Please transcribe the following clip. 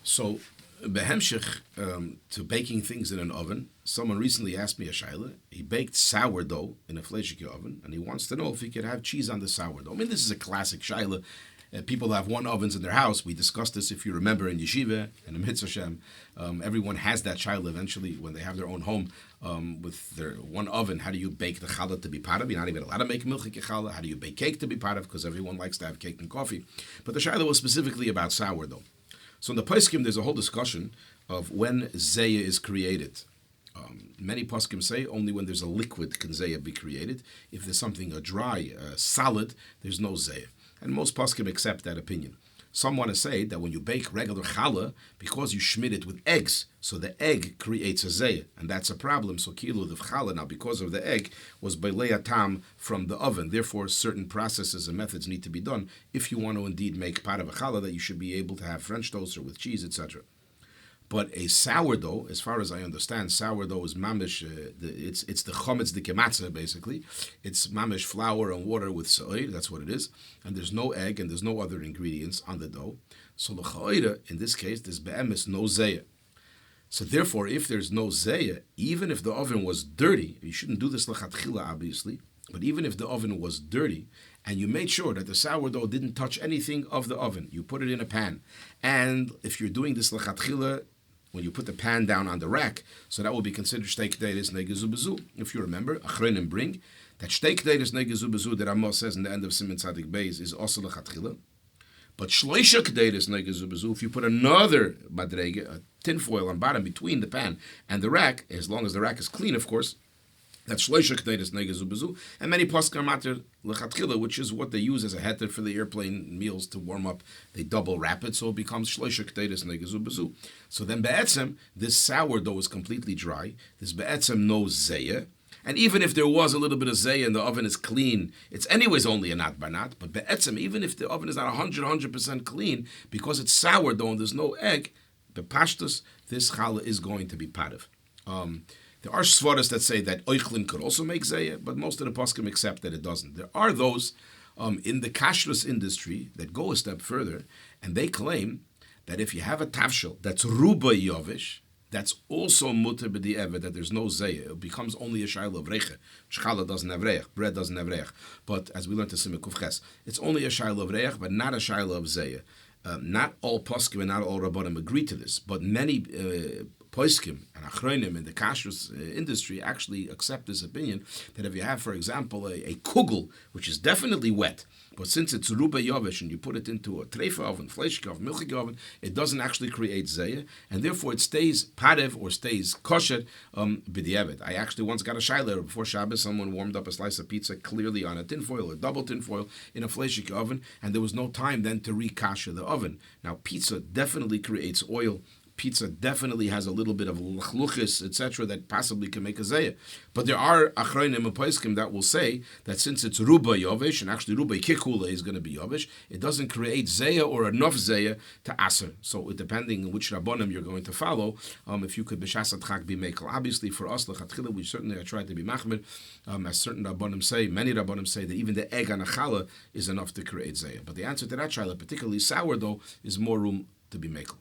So, behemshich, to baking things in an oven, someone recently asked me a shaila. He baked sourdough in a fleshik oven, and he wants to know if he could have cheese on the sourdough. I mean, this is a classic shaila. People have one ovens in their house. We discussed this, if you remember, in yeshiva and in Mitzvah Shem. Everyone has that shaila eventually when they have their own home with their one oven. How do you bake the challah to be part of? You're not even allowed to make milchik challah. How do you bake cake to be part of? Because everyone likes to have cake and coffee. But the shaila was specifically about sourdough. So in the Poskim, there's a whole discussion of when Zeiah is created. Many Poskim say only when there's a liquid can Zeiah be created. If there's something, a dry, solid, there's no Zeiah. And most Poskim accept that opinion. Some want to say that when you bake regular challah, because you schmid it with eggs, so the egg creates a Zeiah, and that's a problem. So kilu the challah now, because of the egg, was beilei tam from the oven. Therefore, certain processes and methods need to be done if you want to indeed make part of a challah, that you should be able to have French toast or with cheese, etc. But a sourdough, as far as I understand, sourdough is mamish. It's the chometz de kematzah, basically. It's mamish flour and water with so'ir. That's what it is. And there's no egg and there's no other ingredients on the dough. So l'cha'ira, in this case, there's be'emes no Zeiah. So therefore, if there's no Zeiah, even if the oven was dirty, you shouldn't do this l'chatchila, obviously. But even if the oven was dirty, and you made sure that the sourdough didn't touch anything of the oven, you put it in a pan. And if you're doing this l'chatchila, when you put the pan down on the rack, so that will be considered shteik deiris negezu bezu. If you remember, achronim bring that shteik deiris negezu bezu that Amos says in the end of Siman Tzadik Beis is also lechatchila. But shloisha deiris negezu bezu, if you put another madrege, a tinfoil on bottom between the pan and the rack, as long as the rack is clean, of course, that's shloisha deiris negezu bezu. And many poskim matter lechatchila, which is what they use as a heter for the airplane meals to warm up. They double wrap it, so it becomes shloisha deiris negezu bezu. So then be'etzem, this sourdough is completely dry. There's be'etzem no Zeiah. And even if there was a little bit of Zeiah and the oven is clean, it's anyways only a nat banat. But be'etzem, even if the oven is not 100% clean, because it's sourdough and there's no egg, bepashtus, this challah is going to be parav. There are svaras that say that oichlin could also make Zeiah, but most of the poskim accept that it doesn't. There are those in the kashrus industry that go a step further, and they claim that if you have a tavshel that's ruba yovish, that's also mutter b'di'evet, that there's no Zeiah. It becomes only a shayla of reiche. Challah doesn't have reich, bread doesn't have reich. But as we learned to Simei Kuf Ches, it's only a shayla of reich, but not a shayla of Zeiah. Not all poskim and not all rabbanim agree to this, but many poskim and achronim in the kashrus industry actually accept this opinion that if you have, for example, a kugel, which is definitely wet, but since it's ruba yovish and you put it into a treifa oven, fleshik oven, milchik oven, it doesn't actually create Zeiah, and therefore it stays parev or stays kosher b'di'evet. I actually once got a shayla before Shabbos. Someone warmed up a slice of pizza clearly on a tinfoil, a double tinfoil, in a fleshik oven, and there was no time then to re-kasher the oven. Now, pizza definitely creates oil. Pizza definitely has a little bit of luchluchis, etc., that possibly can make a Zeiah. But there are achronim and poskim that will say that since it's ruba yovish, and actually ruba kikula is going to be yovish, it doesn't create Zeiah or enough Zeiah to aser. So depending on which rabbonim you're going to follow, if you could b'shasat chag be mekel. Obviously for us, lechatchila, we certainly try to be machmir. As certain rabbonim say, many rabbonim say that even the egg on a challah is enough to create Zeiah. But the answer to that shaila, particularly sourdough, is more room to be mekel.